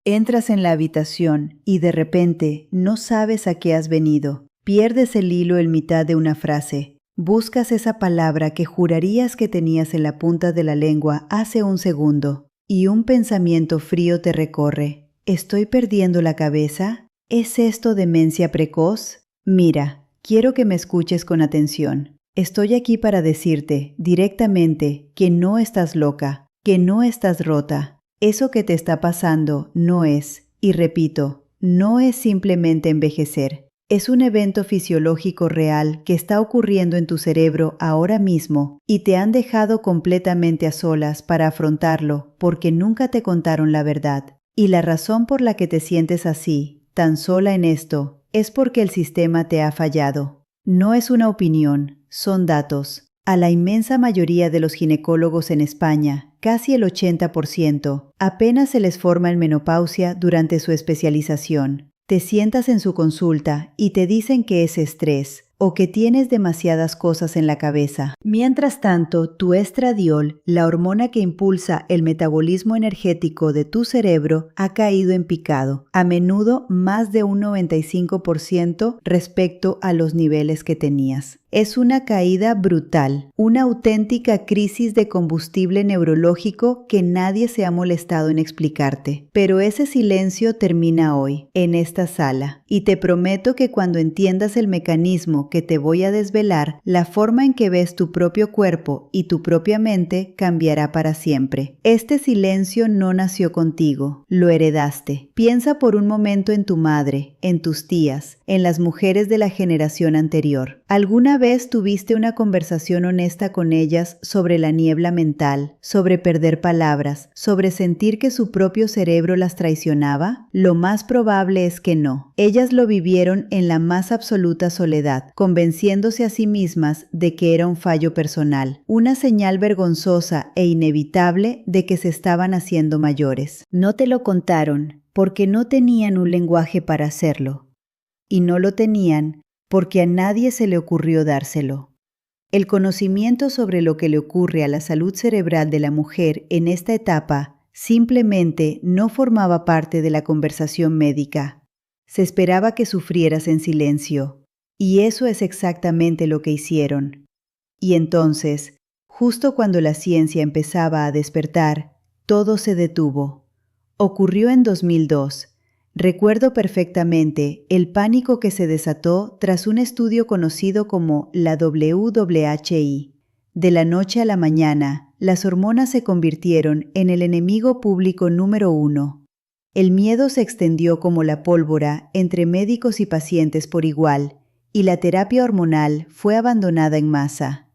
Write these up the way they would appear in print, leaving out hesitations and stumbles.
Entras en la habitación y de repente no sabes a qué has venido. Pierdes el hilo en mitad de una frase. Buscas esa palabra que jurarías que tenías en la punta de la lengua hace un segundo y un pensamiento frío te recorre. ¿Estoy perdiendo la cabeza? ¿Es esto demencia precoz? Mira, quiero que me escuches con atención. Estoy aquí para decirte directamente que no estás loca, que no estás rota. Eso que te está pasando no es, y repito, no es simplemente envejecer. Es un evento fisiológico real que está ocurriendo en tu cerebro ahora mismo y te han dejado completamente a solas para afrontarlo porque nunca te contaron la verdad. Y la razón por la que te sientes así, tan sola en esto, es porque el sistema te ha fallado. No es una opinión, son datos. A la inmensa mayoría de los ginecólogos en España, casi el 80%, apenas se les forma en menopausia durante su especialización. Te sientas en su consulta y te dicen que es estrés o que tienes demasiadas cosas en la cabeza. Mientras tanto, tu estradiol, la hormona que impulsa el metabolismo energético de tu cerebro, ha caído en picado, a menudo más de un 95% respecto a los niveles que tenías. Es una caída brutal, una auténtica crisis de combustible neurológico que nadie se ha molestado en explicarte. Pero ese silencio termina hoy, en esta sala, y te prometo que cuando entiendas el mecanismo que te voy a desvelar, la forma en que ves tu propio cuerpo y tu propia mente cambiará para siempre. Este silencio no nació contigo, lo heredaste. Piensa por un momento en tu madre, en tus tías, en las mujeres de la generación anterior. ¿Alguna vez tuviste una conversación honesta con ellas sobre la niebla mental, sobre perder palabras, sobre sentir que su propio cerebro las traicionaba? Lo más probable es que no. Ellas lo vivieron en la más absoluta soledad, convenciéndose a sí mismas de que era un fallo personal, una señal vergonzosa e inevitable de que se estaban haciendo mayores. No te lo contaron porque no tenían un lenguaje para hacerlo, y no lo tenían porque a nadie se le ocurrió dárselo. El conocimiento sobre lo que le ocurre a la salud cerebral de la mujer en esta etapa simplemente no formaba parte de la conversación médica. Se esperaba que sufrieras en silencio, y eso es exactamente lo que hicieron. Y entonces, justo cuando la ciencia empezaba a despertar, todo se detuvo. Ocurrió en 2002. Recuerdo perfectamente el pánico que se desató tras un estudio conocido como la WHI. De la noche a la mañana, las hormonas se convirtieron en el enemigo público número 1. El miedo se extendió como la pólvora entre médicos y pacientes por igual, y la terapia hormonal fue abandonada en masa.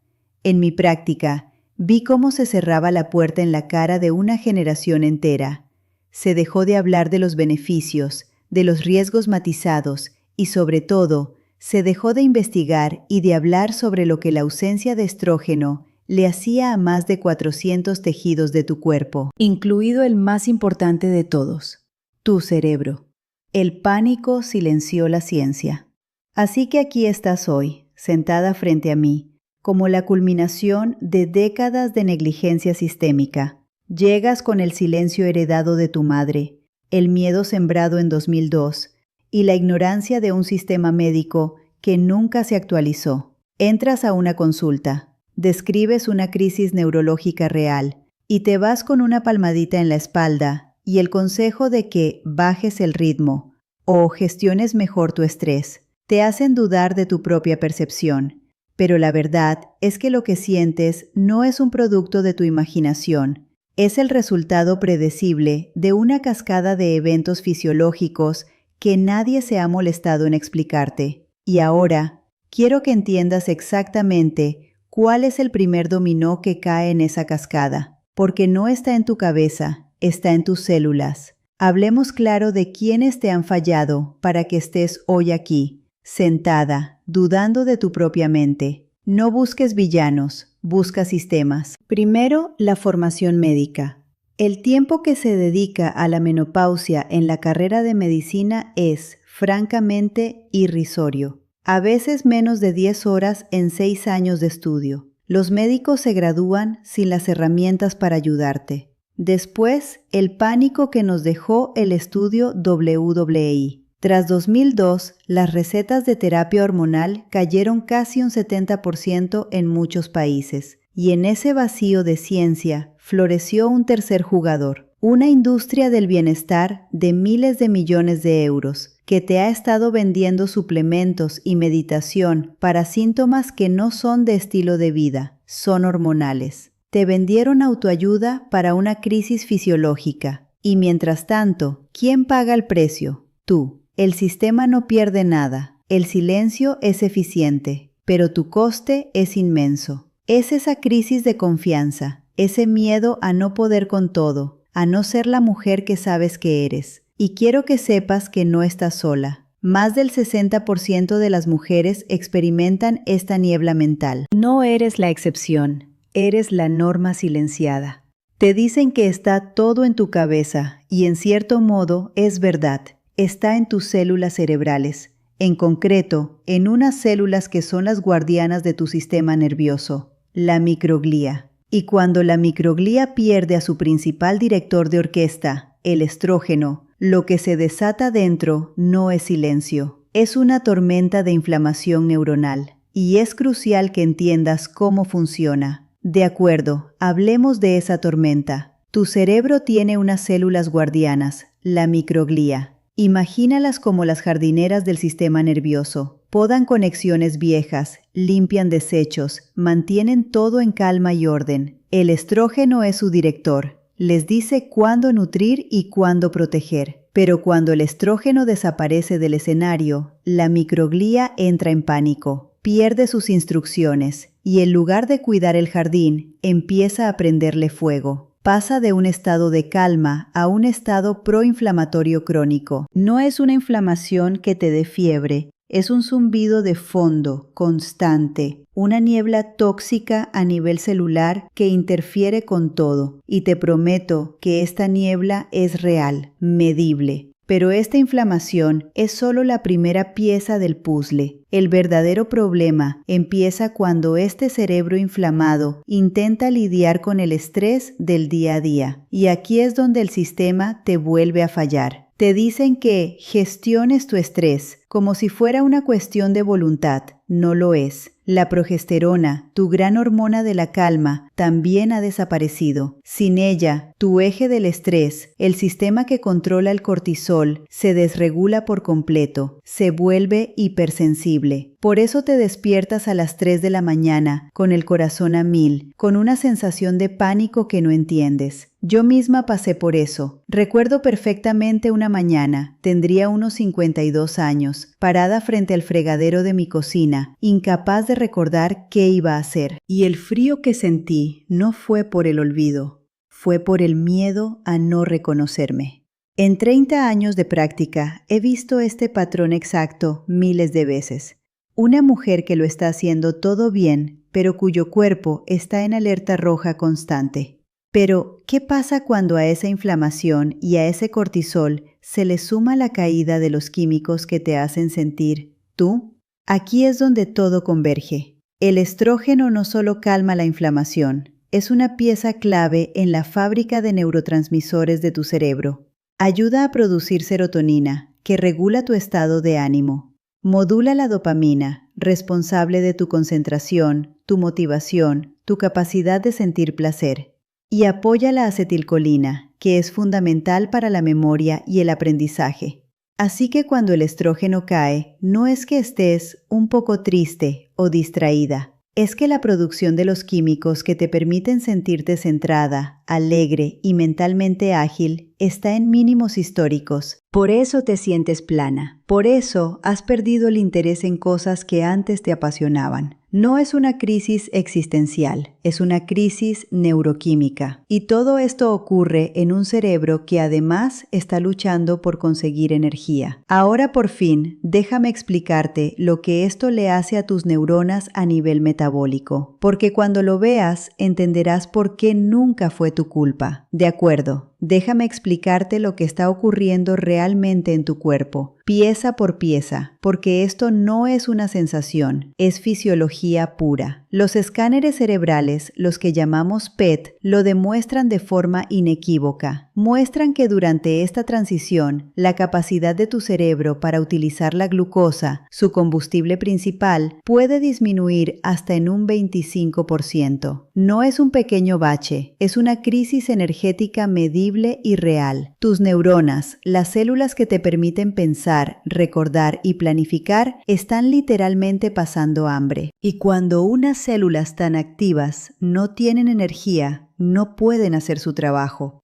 En mi práctica, vi cómo se cerraba la puerta en la cara de una generación entera. Se dejó de hablar de los beneficios, de los riesgos matizados y, sobre todo, se dejó de investigar y de hablar sobre lo que la ausencia de estrógeno le hacía a más de 400 tejidos de tu cuerpo, incluido el más importante de todos, tu cerebro. El pánico silenció la ciencia. Así que aquí estás hoy, sentada frente a mí, como la culminación de décadas de negligencia sistémica. Llegas con el silencio heredado de tu madre, el miedo sembrado en 2002 y la ignorancia de un sistema médico que nunca se actualizó. Entras a una consulta, describes una crisis neurológica real y te vas con una palmadita en la espalda y el consejo de que bajes el ritmo o gestiones mejor tu estrés. Te hacen dudar de tu propia percepción, pero la verdad es que lo que sientes no es un producto de tu imaginación. Es el resultado predecible de una cascada de eventos fisiológicos que nadie se ha molestado en explicarte. Y ahora, quiero que entiendas exactamente cuál es el primer dominó que cae en esa cascada, porque no está en tu cabeza, está en tus células. Hablemos claro de quiénes te han fallado para que estés hoy aquí, sentada, dudando de tu propia mente. No busques villanos, busca sistemas. Primero, la formación médica. El tiempo que se dedica a la menopausia en la carrera de medicina es, francamente, irrisorio. A veces menos de 10 horas en 6 años de estudio. Los médicos se gradúan sin las herramientas para ayudarte. Después, el pánico que nos dejó el estudio WWI. Tras 2002, las recetas de terapia hormonal cayeron casi un 70% en muchos países, y en ese vacío de ciencia floreció un tercer jugador, una industria del bienestar de miles de millones de euros, que te ha estado vendiendo suplementos y meditación para síntomas que no son de estilo de vida, son hormonales. Te vendieron autoayuda para una crisis fisiológica, y mientras tanto, ¿quién paga el precio? Tú. El sistema no pierde nada, el silencio es eficiente, pero tu coste es inmenso. Es esa crisis de confianza, ese miedo a no poder con todo, a no ser la mujer que sabes que eres. Y quiero que sepas que no estás sola. Más del 60% de las mujeres experimentan esta niebla mental. No eres la excepción, eres la norma silenciada. Te dicen que está todo en tu cabeza y en cierto modo es verdad. Está en tus células cerebrales, en concreto, en unas células que son las guardianas de tu sistema nervioso, la microglía. Y cuando la microglía pierde a su principal director de orquesta, el estrógeno, lo que se desata dentro no es silencio, es una tormenta de inflamación neuronal. Y es crucial que entiendas cómo funciona. De acuerdo, hablemos de esa tormenta. Tu cerebro tiene unas células guardianas, la microglía. Imagínalas como las jardineras del sistema nervioso. Podan conexiones viejas, limpian desechos, mantienen todo en calma y orden. El estrógeno es su director. Les dice cuándo nutrir y cuándo proteger. Pero cuando el estrógeno desaparece del escenario, la microglía entra en pánico, pierde sus instrucciones y en lugar de cuidar el jardín, empieza a prenderle fuego. Pasa de un estado de calma a un estado proinflamatorio crónico. No es una inflamación que te dé fiebre, es un zumbido de fondo, constante, una niebla tóxica a nivel celular que interfiere con todo. Y te prometo que esta niebla es real, medible. Pero esta inflamación es solo la primera pieza del puzzle. El verdadero problema empieza cuando este cerebro inflamado intenta lidiar con el estrés del día a día. Y aquí es donde el sistema te vuelve a fallar. Te dicen que gestiones tu estrés como si fuera una cuestión de voluntad. No lo es. La progesterona, tu gran hormona de la calma, también ha desaparecido. Sin ella, tu eje del estrés, el sistema que controla el cortisol, se desregula por completo, se vuelve hipersensible. Por eso te despiertas a las 3 de la mañana, con el corazón a 1000, con una sensación de pánico que no entiendes. Yo misma pasé por eso. Recuerdo perfectamente una mañana, tendría unos 52 años, parada frente al fregadero de mi cocina, incapaz de recordar qué iba a hacer. Y el frío que sentí no fue por el olvido, fue por el miedo a no reconocerme. En 30 años de práctica he visto este patrón exacto miles de veces. Una mujer que lo está haciendo todo bien, pero cuyo cuerpo está en alerta roja constante. Pero, ¿qué pasa cuando a esa inflamación y a ese cortisol se le suma la caída de los químicos que te hacen sentir tú? Aquí es donde todo converge. El estrógeno no solo calma la inflamación, es una pieza clave en la fábrica de neurotransmisores de tu cerebro. Ayuda a producir serotonina, que regula tu estado de ánimo. Modula la dopamina, responsable de tu concentración, tu motivación, tu capacidad de sentir placer. Y apoya la acetilcolina, que es fundamental para la memoria y el aprendizaje. Así que cuando el estrógeno cae, no es que estés un poco triste o distraída, es que la producción de los químicos que te permiten sentirte centrada, alegre y mentalmente ágil está en mínimos históricos. Por eso te sientes plana, por eso has perdido el interés en cosas que antes te apasionaban. No es una crisis existencial, es una crisis neuroquímica. Y todo esto ocurre en un cerebro que además está luchando por conseguir energía. Ahora por fin, déjame explicarte lo que esto le hace a tus neuronas a nivel metabólico. Porque cuando lo veas, entenderás por qué nunca fue tu culpa. De acuerdo, Déjame explicarte lo que está ocurriendo realmente en tu cuerpo, pieza por pieza, porque esto no es una sensación, es fisiología pura. Los escáneres cerebrales, los que llamamos PET, lo demuestran de forma inequívoca. Muestran que durante esta transición, la capacidad de tu cerebro para utilizar la glucosa, su combustible principal, puede disminuir hasta en un 25%. No es un pequeño bache, es una crisis energética medible y real. Tus neuronas, las células que te permiten pensar, recordar y planificar, están literalmente pasando hambre. Y cuando unas células tan activas no tienen energía, no pueden hacer su trabajo.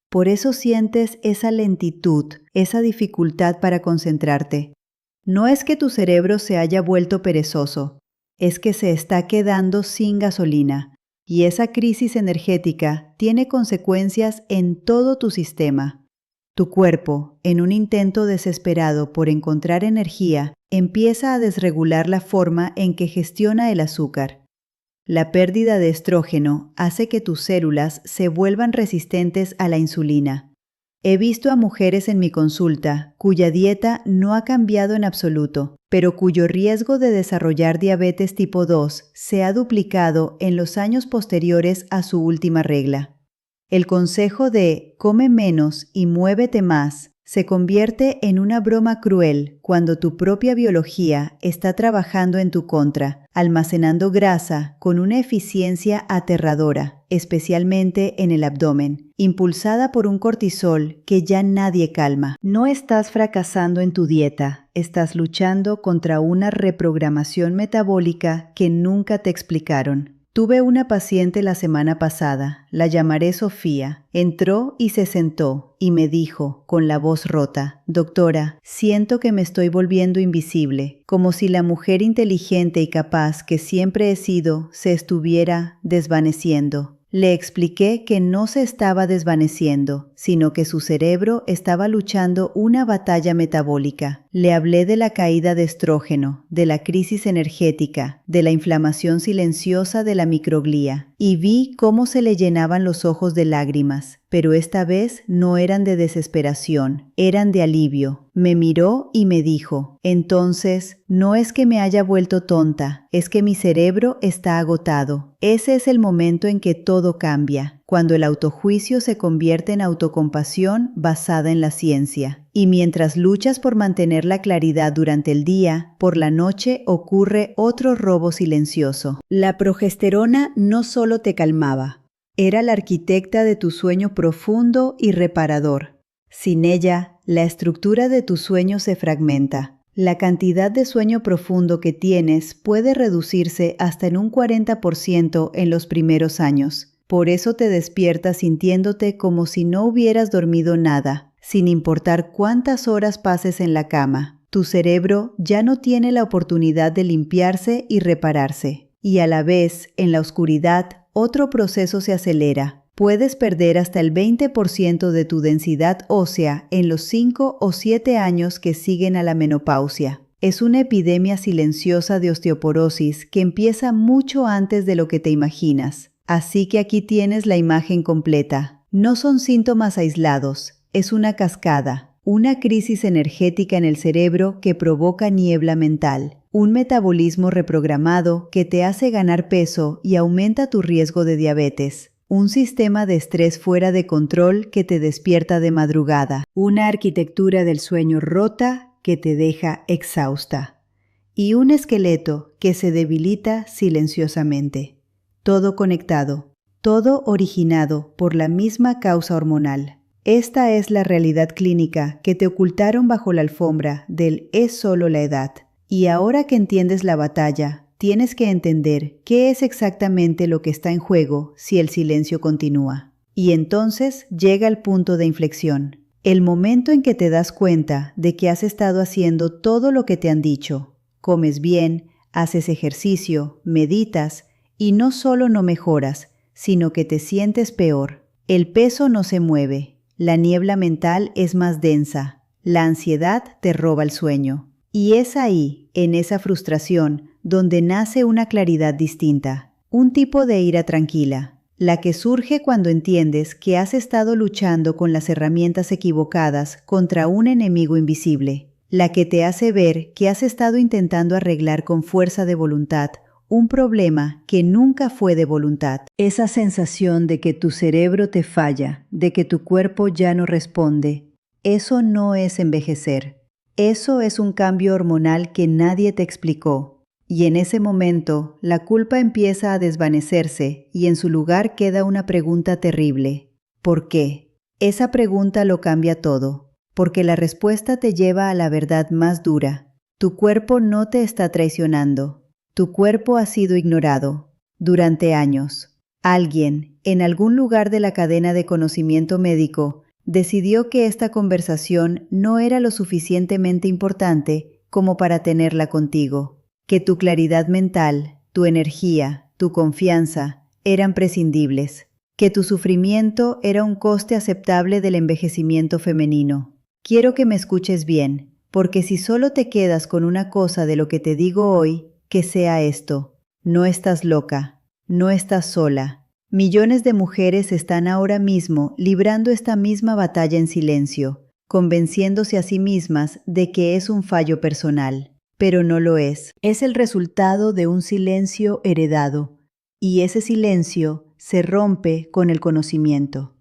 Por eso sientes esa lentitud, esa dificultad para concentrarte. No es que tu cerebro se haya vuelto perezoso, es que se está quedando sin gasolina. Y esa crisis energética tiene consecuencias en todo tu sistema. Tu cuerpo, en un intento desesperado por encontrar energía, empieza a desregular la forma en que gestiona el azúcar. La pérdida de estrógeno hace que tus células se vuelvan resistentes a la insulina. He visto a mujeres en mi consulta cuya dieta no ha cambiado en absoluto, pero cuyo riesgo de desarrollar diabetes tipo 2 se ha duplicado en los años posteriores a su última regla. El consejo de come menos y muévete más se convierte en una broma cruel cuando tu propia biología está trabajando en tu contra, almacenando grasa con una eficiencia aterradora, especialmente en el abdomen, impulsada por un cortisol que ya nadie calma. No estás fracasando en tu dieta, estás luchando contra una reprogramación metabólica que nunca te explicaron. Tuve una paciente la semana pasada, la llamaré Sofía. Entró y se sentó y me dijo, con la voz rota, «Doctora, siento que me estoy volviendo invisible, como si la mujer inteligente y capaz que siempre he sido se estuviera desvaneciendo». Le expliqué que no se estaba desvaneciendo, sino que su cerebro estaba luchando una batalla metabólica. Le hablé de la caída de estrógeno, de la crisis energética, de la inflamación silenciosa de la microglía, y vi cómo se le llenaban los ojos de lágrimas, pero esta vez no eran de desesperación, eran de alivio. Me miró y me dijo, «Entonces, no es que me haya vuelto tonta, es que mi cerebro está agotado». Ese es el momento en que todo cambia, cuando el autojuicio se convierte en autocompasión basada en la ciencia. Y mientras luchas por mantener la claridad durante el día, por la noche ocurre otro robo silencioso. La progesterona no solo te calmaba, era la arquitecta de tu sueño profundo y reparador. Sin ella, la estructura de tu sueño se fragmenta. La cantidad de sueño profundo que tienes puede reducirse hasta en un 40% en los primeros años. Por eso te despiertas sintiéndote como si no hubieras dormido nada, sin importar cuántas horas pases en la cama. Tu cerebro ya no tiene la oportunidad de limpiarse y repararse. Y a la vez, en la oscuridad, otro proceso se acelera. Puedes perder hasta el 20% de tu densidad ósea en los 5 o 7 años que siguen a la menopausia. Es una epidemia silenciosa de osteoporosis que empieza mucho antes de lo que te imaginas. Así que aquí tienes la imagen completa. No son síntomas aislados, es una cascada, una crisis energética en el cerebro que provoca niebla mental, un metabolismo reprogramado que te hace ganar peso y aumenta tu riesgo de diabetes. Un sistema de estrés fuera de control que te despierta de madrugada. Una arquitectura del sueño rota que te deja exhausta. Y un esqueleto que se debilita silenciosamente. Todo conectado. Todo originado por la misma causa hormonal. Esta es la realidad clínica que te ocultaron bajo la alfombra del «es solo la edad». Y ahora que entiendes la batalla, tienes que entender qué es exactamente lo que está en juego si el silencio continúa. Y entonces llega el punto de inflexión, el momento en que te das cuenta de que has estado haciendo todo lo que te han dicho. Comes bien, haces ejercicio, meditas y no solo no mejoras, sino que te sientes peor. El peso no se mueve, la niebla mental es más densa, la ansiedad te roba el sueño. Y es ahí, en esa frustración, donde nace una claridad distinta, un tipo de ira tranquila. la que surge cuando entiendes que has estado luchando con las herramientas equivocadas contra un enemigo invisible, la que te hace ver que has estado intentando arreglar con fuerza de voluntad un problema que nunca fue de voluntad. Esa sensación de que tu cerebro te falla, de que tu cuerpo ya no responde, eso no es envejecer. Eso es un cambio hormonal que nadie te explicó. Y en ese momento, la culpa empieza a desvanecerse y en su lugar queda una pregunta terrible. ¿Por qué? Esa pregunta lo cambia todo, porque la respuesta te lleva a la verdad más dura. Tu cuerpo no te está traicionando. Tu cuerpo ha sido ignorado durante años. Alguien, en algún lugar de la cadena de conocimiento médico, decidió que esta conversación no era lo suficientemente importante como para tenerla contigo, que tu claridad mental, tu energía, tu confianza eran prescindibles, que tu sufrimiento era un coste aceptable del envejecimiento femenino. Quiero que me escuches bien, porque si solo te quedas con una cosa de lo que te digo hoy, que sea esto: no estás loca, no estás sola. Millones de mujeres están ahora mismo librando esta misma batalla en silencio, convenciéndose a sí mismas de que es un fallo personal, pero no lo es. Es el resultado de un silencio heredado, y ese silencio se rompe con el conocimiento.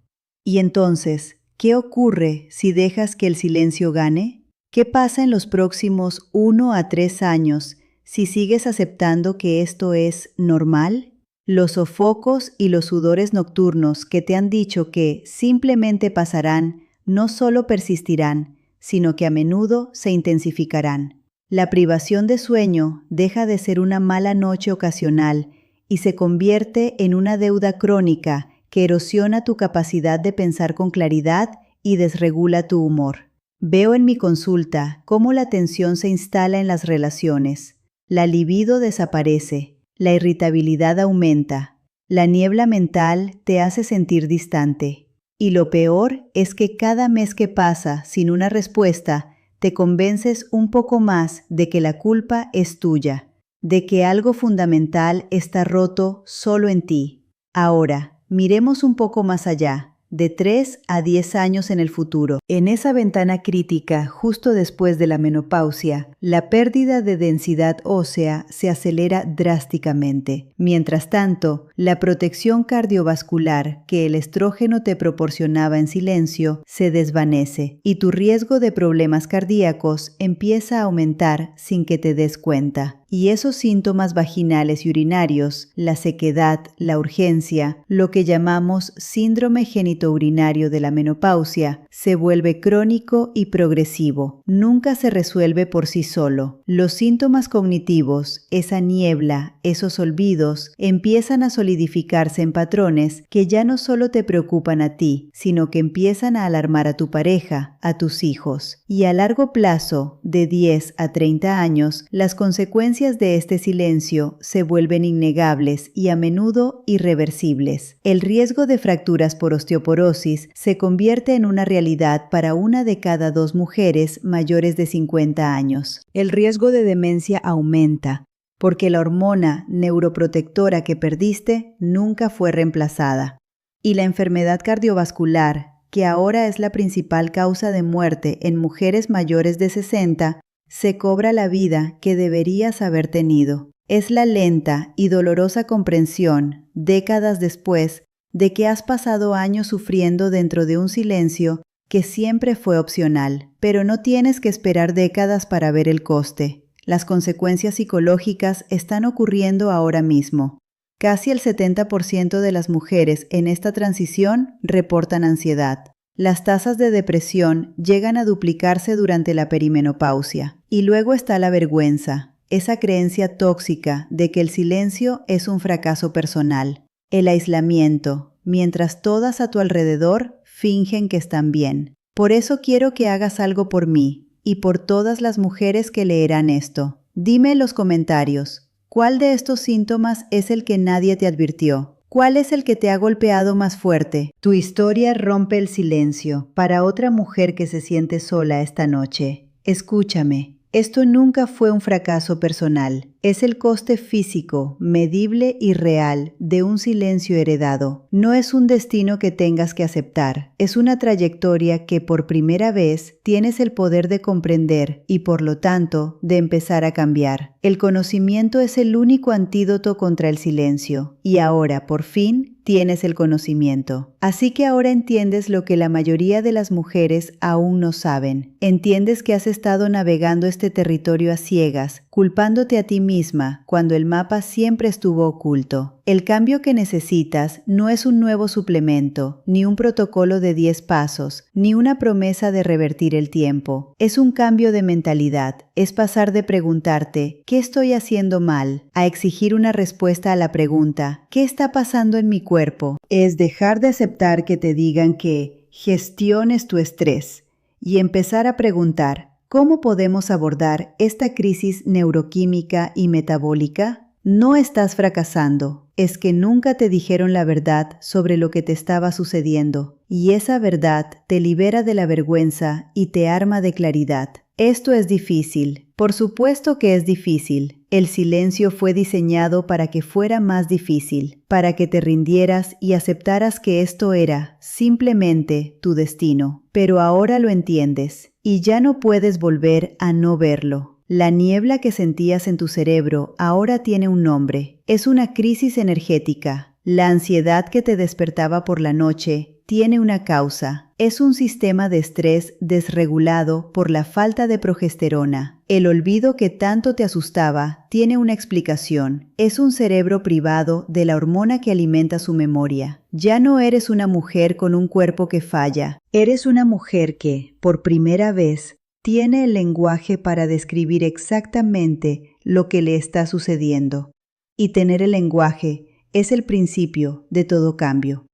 Y entonces, ¿qué ocurre si dejas que el silencio gane? ¿Qué pasa en los próximos 1 a 3 años si sigues aceptando que esto es normal? Los sofocos y los sudores nocturnos que te han dicho que simplemente pasarán no solo persistirán, sino que a menudo se intensificarán. La privación de sueño deja de ser una mala noche ocasional y se convierte en una deuda crónica que erosiona tu capacidad de pensar con claridad y desregula tu humor. Veo en mi consulta cómo la tensión se instala en las relaciones. La libido desaparece, la irritabilidad aumenta, la niebla mental te hace sentir distante. Y lo peor es que cada mes que pasa sin una respuesta, te convences un poco más de que la culpa es tuya, de que algo fundamental está roto solo en ti. Ahora, miremos un poco más allá. De 3 a 10 años en el futuro. En esa ventana crítica, justo después de la menopausia, la pérdida de densidad ósea se acelera drásticamente. Mientras tanto, la protección cardiovascular que el estrógeno te proporcionaba en silencio se desvanece y tu riesgo de problemas cardíacos empieza a aumentar sin que te des cuenta. Y esos síntomas vaginales y urinarios, la sequedad, la urgencia, lo que llamamos síndrome genitourinario de la menopausia, se vuelve crónico y progresivo. Nunca se resuelve por sí solo. Los síntomas cognitivos, esa niebla, esos olvidos, empiezan a solidificarse en patrones que ya no solo te preocupan a ti, sino que empiezan a alarmar a tu pareja, a tus hijos. Y a largo plazo, de 10 a 30 años, las consecuencias de este silencio se vuelven innegables y a menudo irreversibles. El riesgo de fracturas por osteoporosis se convierte en una realidad para 1 de cada 2 mujeres mayores de 50 años. El riesgo de demencia aumenta, porque la hormona neuroprotectora que perdiste nunca fue reemplazada. Y la enfermedad cardiovascular, que ahora es la principal causa de muerte en mujeres mayores de 60, se cobra la vida que deberías haber tenido. Es la lenta y dolorosa comprensión, décadas después, de que has pasado años sufriendo dentro de un silencio que siempre fue opcional, pero no tienes que esperar décadas para ver el coste. Las consecuencias psicológicas están ocurriendo ahora mismo. Casi el 70% de las mujeres en esta transición reportan ansiedad. Las tasas de depresión llegan a duplicarse durante la perimenopausia. Y luego está la vergüenza, esa creencia tóxica de que el silencio es un fracaso personal. El aislamiento, mientras todas a tu alrededor fingen que están bien. Por eso quiero que hagas algo por mí y por todas las mujeres que leerán esto. Dime en los comentarios, ¿cuál de estos síntomas es el que nadie te advirtió? ¿Cuál es el que te ha golpeado más fuerte? Tu historia rompe el silencio para otra mujer que se siente sola esta noche. Escúchame, esto nunca fue un fracaso personal. Es el coste físico, medible y real de un silencio heredado. No es un destino que tengas que aceptar, es una trayectoria que por primera vez tienes el poder de comprender y por lo tanto de empezar a cambiar. El conocimiento es el único antídoto contra el silencio y ahora, por fin, tienes el conocimiento. Así que ahora entiendes lo que la mayoría de las mujeres aún no saben. Entiendes que has estado navegando este territorio a ciegas, culpándote a ti misma cuando el mapa siempre estuvo oculto. El cambio que necesitas no es un nuevo suplemento, ni un protocolo de 10 pasos, ni una promesa de revertir el tiempo. Es un cambio de mentalidad. Es pasar de preguntarte ¿qué estoy haciendo mal? A exigir una respuesta a la pregunta ¿qué está pasando en mi cuerpo? Es dejar de aceptar que te digan que gestiones tu estrés y empezar a preguntar ¿cómo podemos abordar esta crisis neuroquímica y metabólica? No estás fracasando, es que nunca te dijeron la verdad sobre lo que te estaba sucediendo, y esa verdad te libera de la vergüenza y te arma de claridad. Esto es difícil, por supuesto que es difícil. El silencio fue diseñado para que fuera más difícil, para que te rindieras y aceptaras que esto era simplemente tu destino. Pero ahora lo entiendes, y ya no puedes volver a no verlo. La niebla que sentías en tu cerebro ahora tiene un nombre. Es una crisis energética. La ansiedad que te despertaba por la noche tiene una causa. Es un sistema de estrés desregulado por la falta de progesterona. El olvido que tanto te asustaba tiene una explicación. Es un cerebro privado de la hormona que alimenta su memoria. Ya no eres una mujer con un cuerpo que falla. Eres una mujer que, por primera vez, tiene el lenguaje para describir exactamente lo que le está sucediendo. Y tener el lenguaje es el principio de todo cambio.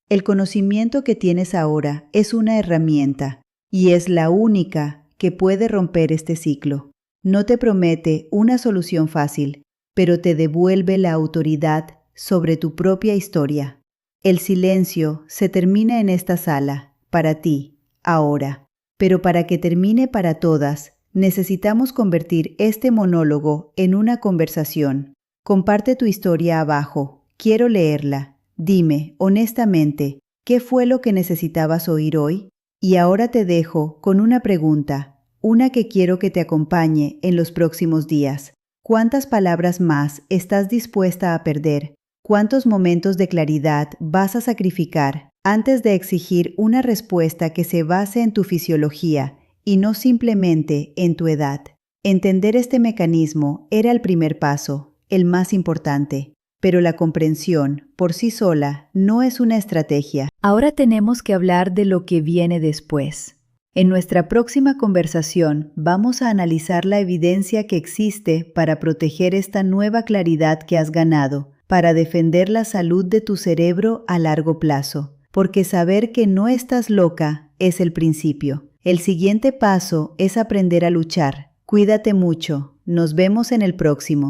El conocimiento que tienes ahora es una herramienta y es la única que puede romper este ciclo. No te promete una solución fácil, pero te devuelve la autoridad sobre tu propia historia. El silencio se termina en esta sala, para ti, ahora. Pero para que termine para todas, necesitamos convertir este monólogo en una conversación. Comparte tu historia abajo. Quiero leerla. Dime, honestamente, ¿qué fue lo que necesitabas oír hoy? Y ahora te dejo con una pregunta, una que quiero que te acompañe en los próximos días. ¿Cuántas palabras más estás dispuesta a perder? ¿Cuántos momentos de claridad vas a sacrificar antes de exigir una respuesta que se base en tu fisiología y no simplemente en tu edad? Entender este mecanismo era el primer paso, el más importante, pero la comprensión por sí sola no es una estrategia. Ahora tenemos que hablar de lo que viene después. En nuestra próxima conversación vamos a analizar la evidencia que existe para proteger esta nueva claridad que has ganado, para defender la salud de tu cerebro a largo plazo, porque saber que no estás loca es el principio. El siguiente paso es aprender a luchar. Cuídate mucho. Nos vemos en el próximo.